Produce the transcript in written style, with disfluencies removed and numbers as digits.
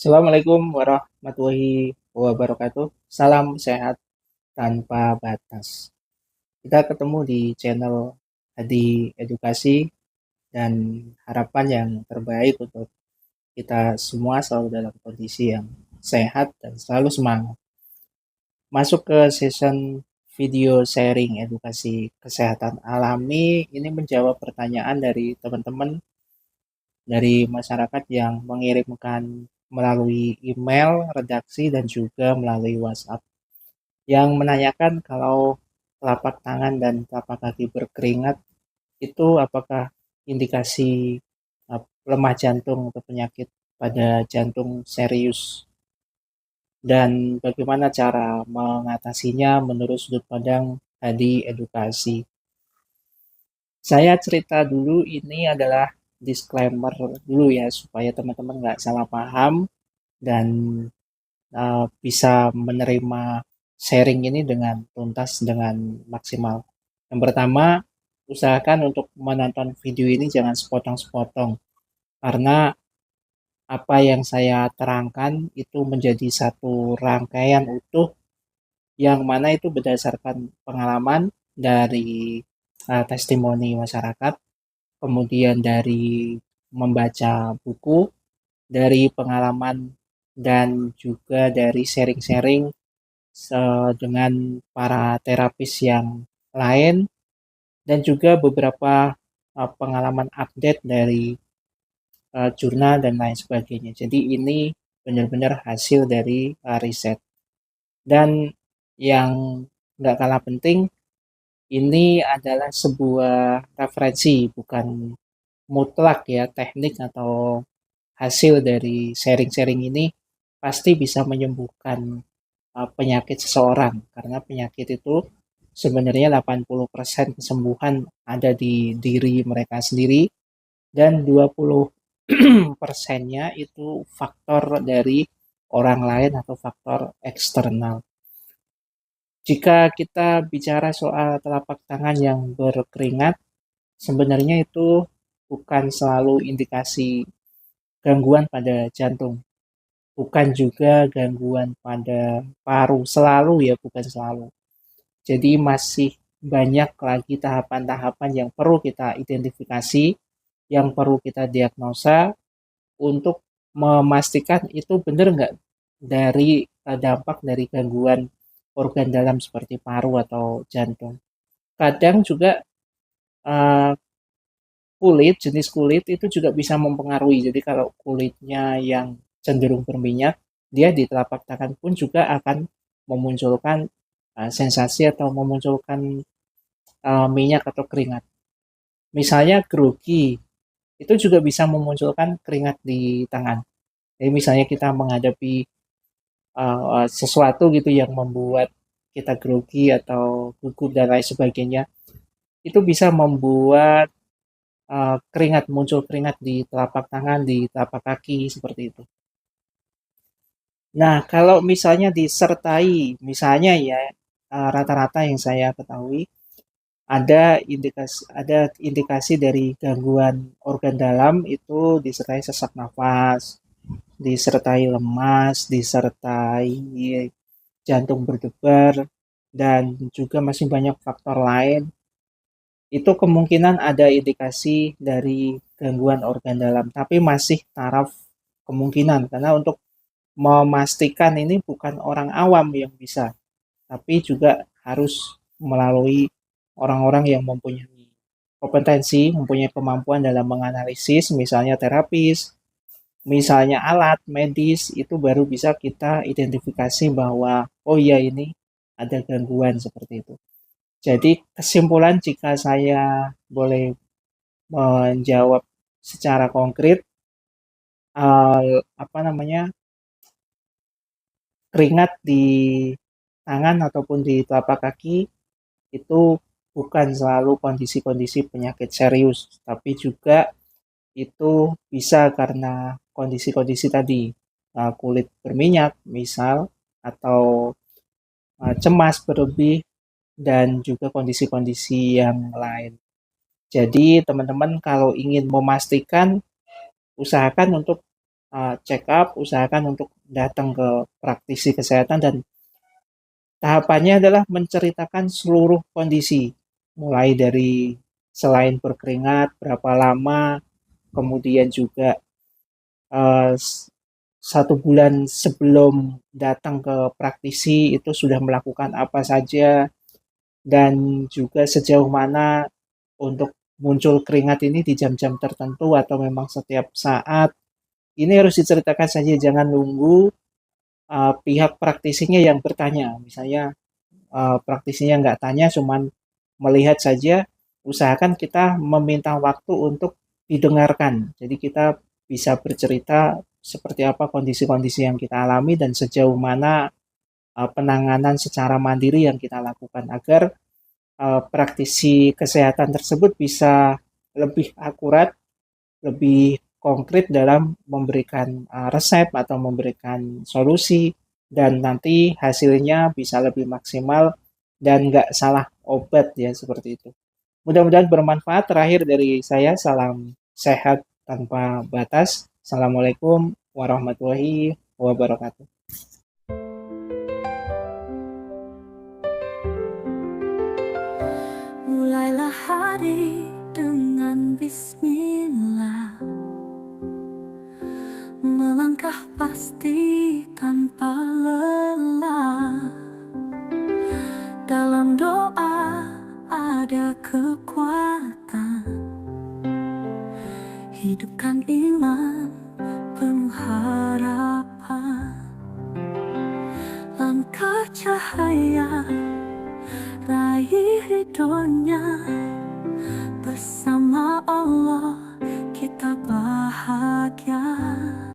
Assalamualaikum warahmatullahi wabarakatuh. Salam sehat tanpa batas. Kita ketemu di channel Hadi Edukasi dan harapan yang terbaik untuk kita semua selalu dalam kondisi yang sehat dan selalu semangat. Masuk ke season video sharing edukasi kesehatan alami, ini menjawab pertanyaan dari teman-teman dari masyarakat yang mengirimkan melalui email redaksi dan juga melalui WhatsApp yang menanyakan kalau telapak tangan dan telapak kaki berkeringat itu apakah indikasi lemah jantung atau penyakit pada jantung serius dan bagaimana cara mengatasinya menurut sudut pandang Hadi Edukasi. Saya cerita dulu, ini adalah disclaimer dulu ya supaya teman-teman nggak salah paham dan bisa menerima sharing ini dengan tuntas, dengan maksimal. Yang pertama, usahakan untuk menonton video ini jangan sepotong-sepotong, karena apa yang saya terangkan itu menjadi satu rangkaian utuh yang mana itu berdasarkan pengalaman dari testimoni masyarakat, kemudian dari membaca buku, dari pengalaman dan juga dari sharing-sharing dengan para terapis yang lain dan juga beberapa pengalaman update dari jurnal dan lain sebagainya. Jadi ini benar-benar hasil dari riset. Dan yang nggak kalah penting, ini adalah sebuah referensi, bukan mutlak ya teknik atau hasil dari sharing-sharing ini pasti bisa menyembuhkan penyakit seseorang, karena penyakit itu sebenarnya 80% kesembuhan ada di diri mereka sendiri dan 20 persennya itu faktor dari orang lain atau faktor eksternal. Jika kita bicara soal telapak tangan yang berkeringat, sebenarnya itu bukan selalu indikasi gangguan pada jantung, bukan juga gangguan pada paru, selalu ya, bukan selalu. Jadi masih banyak lagi tahapan-tahapan yang perlu kita identifikasi, yang perlu kita diagnosa untuk memastikan itu benar nggak dari dampak dari gangguan organ dalam seperti paru atau jantung. Kadang juga uh, jenis kulit itu juga bisa mempengaruhi. Jadi kalau kulitnya yang cenderung berminyak, dia di telapak tangan pun juga akan memunculkan sensasi atau memunculkan minyak atau keringat. Misalnya grogi, itu juga bisa memunculkan keringat di tangan. Jadi misalnya kita menghadapi sesuatu gitu yang membuat kita grogi atau gugup dan lain sebagainya, itu bisa membuat keringat, muncul keringat di telapak tangan, di telapak kaki, seperti itu. Nah, kalau misalnya disertai, misalnya ya, rata-rata yang saya ketahui, ada indikasi dari gangguan organ dalam itu disertai sesak nafas, disertai lemas, disertai jantung berdebar, dan juga masih banyak faktor lain. Itu kemungkinan ada indikasi dari gangguan organ dalam, tapi masih taraf kemungkinan, karena untuk memastikan ini bukan orang awam yang bisa, tapi juga harus melalui orang-orang yang mempunyai kompetensi, mempunyai kemampuan dalam menganalisis, misalnya terapis, misalnya alat medis, itu baru bisa kita identifikasi bahwa, oh iya ini ada gangguan seperti itu. Jadi kesimpulan jika saya boleh menjawab secara konkret, apa namanya, keringat di tangan ataupun di telapak kaki itu bukan selalu kondisi-kondisi penyakit serius, tapi juga itu bisa karena kondisi-kondisi tadi, kulit berminyak misal, atau cemas berlebih, dan juga kondisi-kondisi yang lain. Jadi teman-teman kalau ingin memastikan, usahakan untuk check up, usahakan untuk datang ke praktisi kesehatan dan tahapannya adalah menceritakan seluruh kondisi, mulai dari selain berkeringat, berapa lama, kemudian juga 1 bulan sebelum datang ke praktisi itu sudah melakukan apa saja, dan juga sejauh mana untuk muncul keringat ini di jam-jam tertentu atau memang setiap saat. Ini harus diceritakan saja, jangan nunggu pihak praktisinya yang bertanya. Misalnya praktisinya nggak tanya, cuman melihat saja, usahakan kita meminta waktu untuk didengarkan. Jadi kita bisa bercerita seperti apa kondisi-kondisi yang kita alami dan sejauh mana penanganan secara mandiri yang kita lakukan agar praktisi kesehatan tersebut bisa lebih akurat, lebih konkret dalam memberikan resep atau memberikan solusi, dan nanti hasilnya bisa lebih maksimal dan nggak salah obat ya, seperti itu. Mudah-mudahan bermanfaat. Terakhir dari saya, salam sehat tanpa batas. Assalamualaikum warahmatullahi wabarakatuh. Mulailah hari dengan bismillah, melangkah pasti tanpa lelah. Dalam doa ada kekuatan, hidupkan iman penuh harapan. Langkah cahaya, raih ridhonya, bersama Allah